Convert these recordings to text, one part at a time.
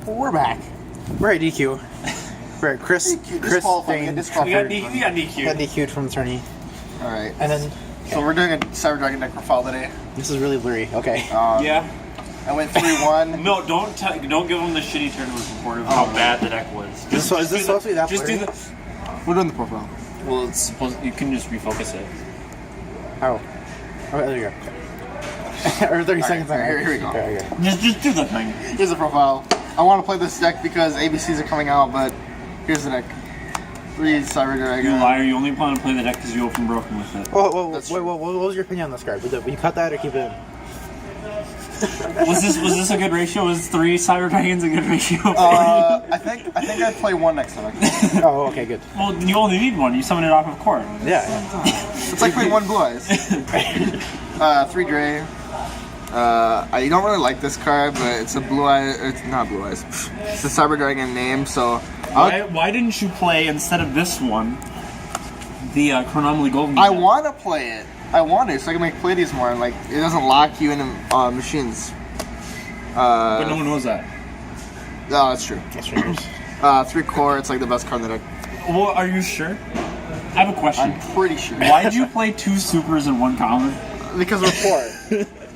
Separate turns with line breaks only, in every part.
We're back. We're at DQ. We're at Chris Dane.
We got
DQ'd from the tourney.
Alright.
And then...
So we're doing a Cyber Dragon deck profile today.
This is really blurry. Okay.
Yeah.
I went 3-1.
No, don't give them the shitty tournament report of how bad the deck was.
Is this supposed to be that blurry?
We're doing the profile.
Well, it's supposed. You can just refocus it.
How? Oh, there you go. Or 30 seconds.
Here we go.
Okay.
Just do the thing.
Here's the profile. I want to play this deck because ABCs are coming out, but here's the deck. 3 Cyber Dragon.
You liar, you only plan to play the deck because you open broken with it.
Whoa, what was your opinion on this card? Would you cut that or keep it in?
Was this a good ratio? Was 3 Cyber Dragons a good ratio?
I think I'd play 1 next time.
Oh, okay, good.
Well, you only need 1. You summon it off of court.
Yeah.
It's like playing 1 Blue Eyes. 3 Dre. I don't really like this card, but it's a Blue Eye. It's not Blue Eyes. It's a Cyber Dragon name, so.
Why didn't you play instead of this one? The Chronomaly Golden.
I want to play it. I want to, so I can make play these more. And, like, it doesn't lock you into machines.
But no one knows that.
No, that's true.
That's true.
3 core. It's like the best card in the deck.
Well, are you sure? I have a question.
I'm pretty sure.
Why did you play 2 supers and 1 common?
Because we're poor.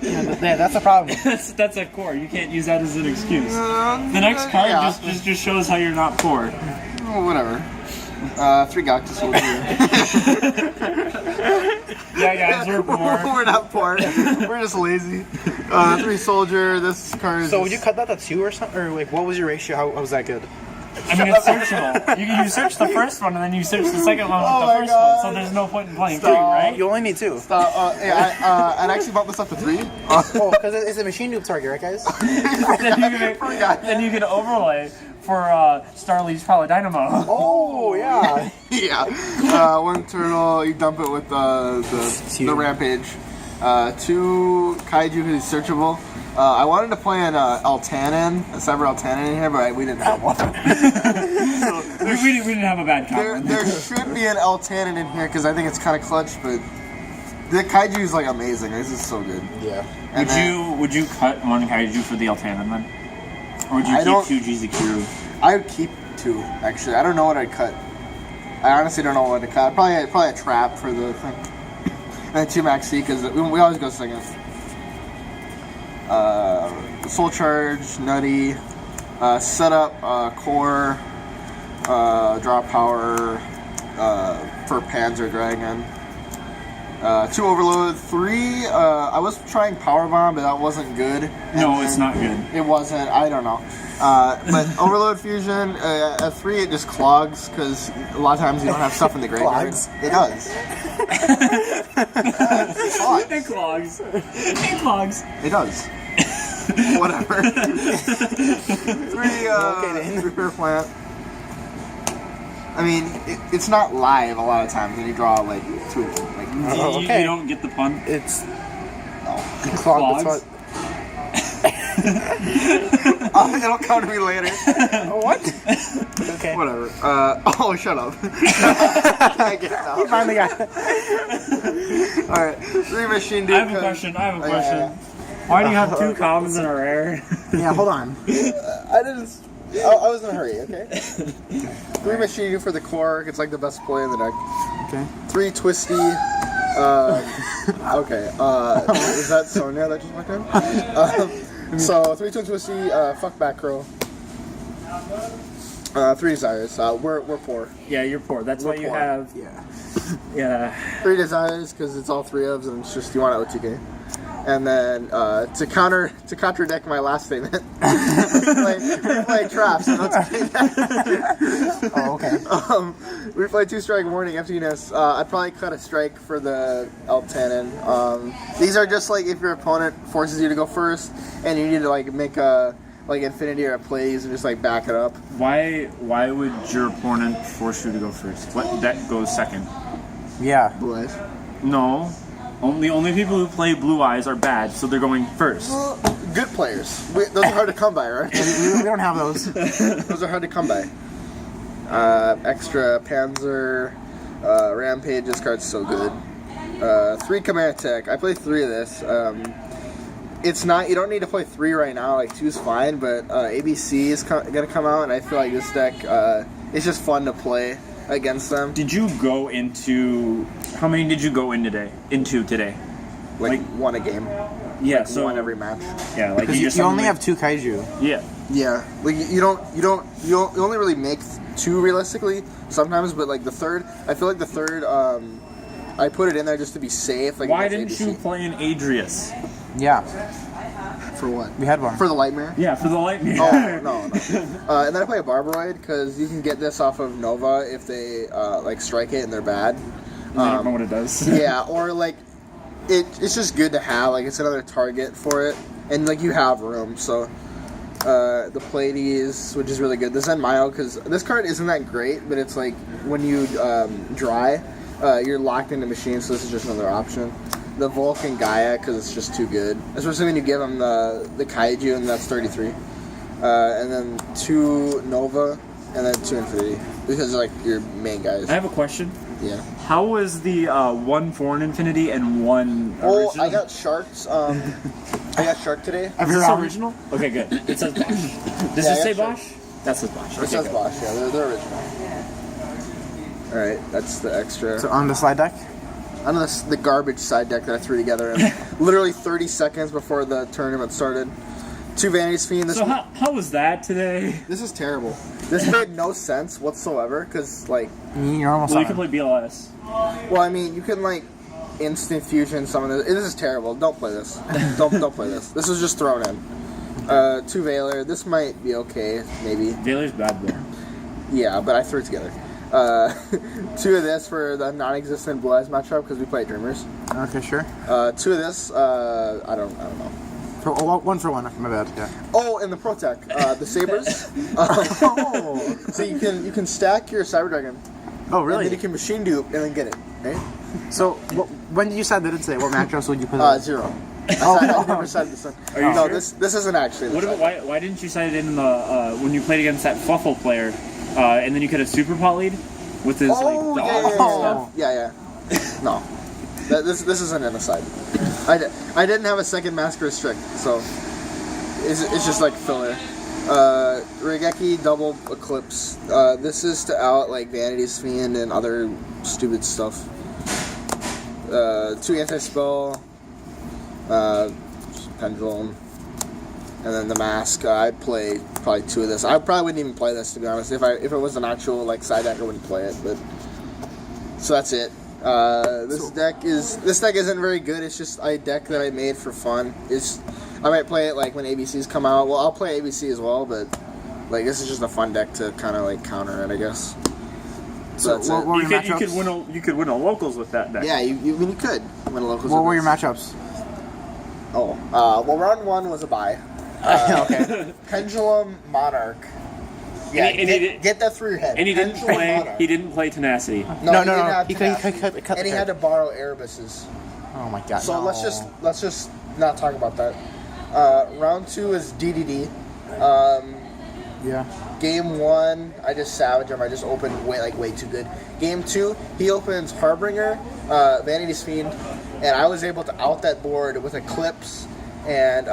Yeah, that's a problem.
That's a core. You can't use that as an excuse. The next card just shows how you're not poor.
Well, whatever. 3 Galactus Soldier.
Yeah, guys, we're poor.
We're not poor. We're just lazy. 3 Soldier. This card is...
So would you cut that to 2 or something? Or like, what was your ratio? How was that good?
I mean, it's searchable. You search the first one, and then you search the second one with the first one, so there's no point in playing 3, right?
You only need 2.
I'd actually bump this up to 3.
Oh, because it's a machine noob target, right, guys?
then you can overlay for Starly's Paladynamo.
Oh, yeah.
Yeah. 1 turtle, you dump it with the Rampage. 2 Kaiju, who's searchable. I wanted to play an Altanin, a Cyber Altanin in here, but we didn't have one.
we didn't have a bad combo.
There should be an Altanin in here because I think it's kind of clutch, but the Kaiju is like amazing. This is so good.
Yeah.
Would you cut 1 Kaiju for the Altanin then? Or would you keep 2 Jizukiru?
I would keep 2, actually. I don't know what I'd cut. I honestly don't know what to cut. Probably a trap for the thing. And then 2 Max C, because we always go second. Soul Charge, Nutty, Setup, Core, Draw Power for Panzer Dragon. 2 Overload, 3, I was trying Power Bomb, but that wasn't good.
No, it's not good.
It wasn't, I don't know. But Overload Fusion, at 3 it just clogs, because a lot of times you don't have stuff in the graveyard.
Clogs?
It does.
It clogs. It clogs.
It does. Whatever. 3 Repair Plant. I mean, it's not live a lot of times when you draw like 2 of them. Like,
You don't get the pun?
It's...
no.
Clogs?
It'll come to me later.
What? Okay.
Whatever. Shut up. I get it now.
You finally got it.
Alright. 3 Machine Dude.
I have a question. Why do you have 2 commons and a rare?
Yeah, hold on.
I was in a hurry, okay? 3 Machine Dude for the core. It's like the best play in the deck.
Okay.
3 Twisty. Okay. Is that Sonya that just walked in? So 3 Twin Twisty. Fuck back row. 3 Desires. We're poor.
Yeah, you're poor. That's why you
poor.
have... Yeah. 3
Desires because it's all 3 ofs and it's just you want OTK. And then to contradict my last statement, we play traps. And
Oh, okay.
We play 2 strike warning emptiness. I'd probably cut a strike for the Altanin. These are just like if your opponent forces you to go first and you need to like make a infinity or a plays and just like back it up.
Why would your opponent force you to go first? What deck goes second?
Yeah.
Blue Eyes.
No. Only people who play Blue Eyes are bad, so they're going first.
Well, good players. Those are hard to come by, right?
We don't have those.
Those are hard to come by. Extra Panzer, Rampage. This card's so good. 3 Command Attack. I play 3 of this. it's not. You don't need to play 3 right now. Like 2's fine, but ABC is gonna come out, and I feel like this deck it's just fun to play against them.
Did you go into how many did you go in today?
Like 1 a game.
Yeah,
Like
so
1 every match.
yeah, like
You
just
only have 2 kaiju.
yeah.
Yeah, like you only really make 2 realistically sometimes, but like the third, I feel like the third, I put it in there just to be safe. Like
Why
against
didn't you
ABC.
play an Adrius?
Yeah,
For what?
we had one.
For the Lightmare.
Yeah, for the lightning.
Oh no. And then I play a Barbroid because you can get this off of Nova if they like strike it and they're bad.
I don't know what it does.
Yeah, or like it's just good to have. Like it's another target for it, and like you have room. So the Pleiades, which is really good. The Zen Mile, because this card isn't that great, but it's like when you dry, you're locked into machines. So this is just another option. The Vulcan Gaia, because it's just too good, especially when you give them the Kaiju, and that's 33. And then 2 Nova, and then 2 Infinity, because they're like your main guys.
I have a question.
Yeah.
How was the 1 foreign infinity and 1
Oh,
original?
I got sharks. I got shark today.
Is this original? Okay, good. It says Bosch. Does
Yeah,
it
I
say
got
Bosch? That says Bosch.
It
Okay,
says
good.
Bosch, yeah, they're original. Alright, that's the extra.
So on the slide deck?
I know the garbage side deck that I threw together in literally 30 seconds before the tournament started. 2 Vanity's Fiend.
So how was that today?
This is terrible. This made no sense whatsoever, because, like...
You're almost
Well,
on
you can play BLS.
Well, I mean, you can, like, instant fusion some of this. This is terrible. Don't play this. Don't play this. This was just thrown in. 2 Valor. This might be okay, maybe.
Valor's bad there.
Yeah, but I threw it together. 2 of this for the non-existent Blue Eyes matchup, because we play Dreamers.
Okay, sure.
2 of this, I don't know.
One for one, my bad. Yeah.
Oh, and the Protec, the Sabers.
Oh.
So you can stack your Cyber Dragon.
Oh,
And
really?
then you can machine dupe and then get it, right?
So when did you decide that? It say what matchups would you put? On?
0. I never said this one.
Are you
No,
sure?
this isn't actually. The
What about
side.
why didn't you cite it in the when you played against that Fluffle player, and then you could have Super Pot lead with his
Oh,
like
yeah,
dogs and stuff?
yeah. No, this isn't in the side. I didn't have a second Mask Restrict, so it's just like filler. Regeki double Eclipse. This is to out like Vanity's Fiend and other stupid stuff. 2 anti-spell, Pendulum, and then the Mask. I'd play probably 2 of this. I probably wouldn't even play this, to be honest. If it was an actual like side deck, I wouldn't play it. But so that's it. This deck isn't very good. It's just a deck that I made for fun. I might play it like when ABCs come out. Well, I'll play ABC as well, but like this is just a fun deck to kind of like counter it, I guess. So that's
what
it.
were
You
your
could
matchups?
you could win a locals with that deck.
Yeah, you could win a locals.
What
with
were your
this.
matchups?
Oh, well, round 1 was a bye.
Okay.
Pendulum Monarch. Yeah,
And he
get that through your head.
And he didn't
Pendulum
play.
Monarch.
He didn't play Tenacity.
No.
No.
Have
He
Tenacity.
cut
And
the
he had to
card.
borrow Erebus's.
Oh my god.
So
no.
let's just not talk about that. Round 2 is DDD.
Yeah.
Game 1, I just savage him. I just opened way too good. Game 2, he opens Harbinger, Vanity's Fiend, and I was able to out that board with Eclipse and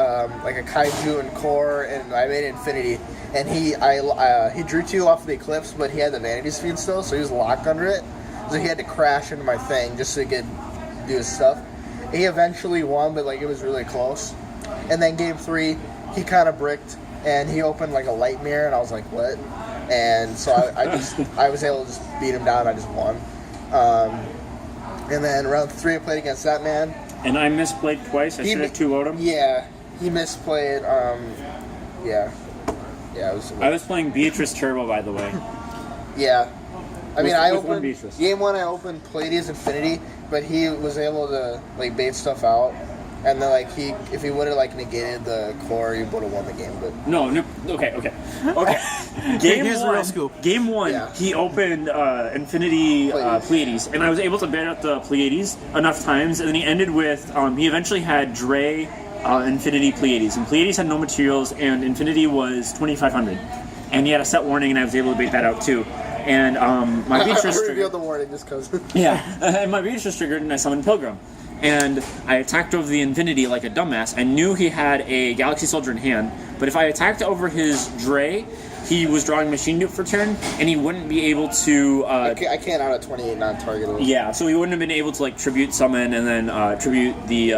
like a Kaiju and Core, and I made Infinity. And he drew 2 off the Eclipse, but he had the Vanity's Fiend still, so he was locked under it. So he had to crash into my thing just so he could do his stuff. He eventually won, but like it was really close. And then game 3, he kind of bricked, and he opened like a light mirror, and I was like, what? And so I was able to just beat him down. I just won. And then round 3, I played against that man.
And I misplayed twice. I should have 2-0'd him.
Yeah, he misplayed. Yeah.
I was playing Beatrice Turbo, by the way.
Yeah. I mean, I
with one
opened
Beatrice.
game 1. I opened Pleiades Infinity, but he was able to like bait stuff out, and then like if he would have like negated the core, he would have won the game. But
No. Okay. Game
Here's the
1.
real scoop.
Game 1.
Yeah.
He opened Infinity Pleiades, and I was able to bait out the Pleiades enough times, and then he ended with he eventually had Dre Infinity Pleiades, and Pleiades had no materials, and Infinity was 2,500, and he had a set warning, and I was able to bait that out too. And my Beatrice
I
triggered.
revealed the warning just because.
Yeah, and my Beatrice triggered, and I summoned Pilgrim. and I attacked over the Infinity like a dumbass. I knew he had a Galaxy Soldier in hand, but if I attacked over his Dre, he was drawing Machine Dupe for turn, and he wouldn't be able to...
I can't out of 28 non-targetable.
Yeah, so he wouldn't have been able to like Tribute Summon and then Tribute the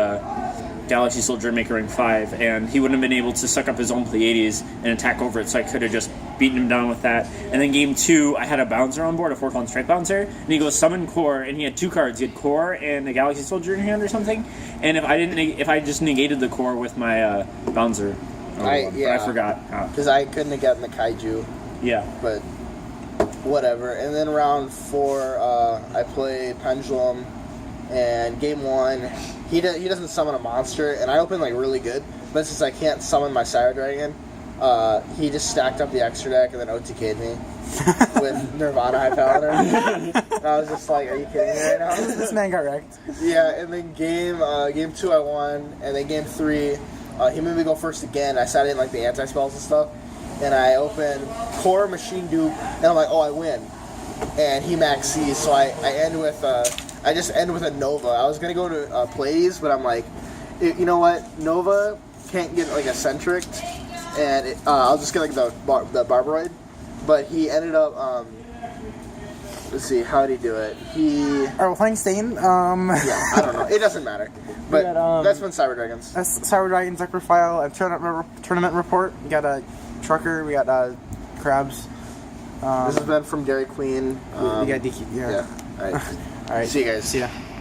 Galaxy Soldier and make a ring 5, and he wouldn't have been able to suck up his own Pleiades and attack over it, so I could have just beaten him down with that. And then game 2, I had a bouncer on board, a 4-column strike bouncer, and he goes Summon Core, and he had 2 cards. He had Core and a Galaxy Soldier in hand or something, and if I just negated the Core with my bouncer... but I forgot.
Because I couldn't have gotten the Kaiju.
Yeah.
But whatever. And then round 4, I play Pendulum. And game 1, he doesn't summon a monster. And I opened like really good. But since I can't summon my Cyber Dragon, he just stacked up the extra deck and then OTK'd me with Nirvana High Paladin. And I was just like, are you kidding me right now?
This man got wrecked.
Yeah, and then game 2 I won. And then game 3... he made me go first again. I sat in like the anti-spells and stuff. And I opened Core Machine Dupe. And I'm like, oh, I win. And he max C's. So I end with... I just end with a Nova. I was going to go to Pleiades, but I'm like, you know what? Nova can't get like eccentric. And I'll just get like the Barbaroid. But he ended up... let's see, how did he do it?
Alright, we're playing Stain.
Yeah, I don't know. It doesn't matter. But that's been Cyber Dragons.
That's Cyber Dragons deck profile, a tournament report. We got a Trucker, we got Crabs.
This has been from Dairy Queen.
We got DQ. Yeah.
Alright.
Alright.
See you guys.
See ya.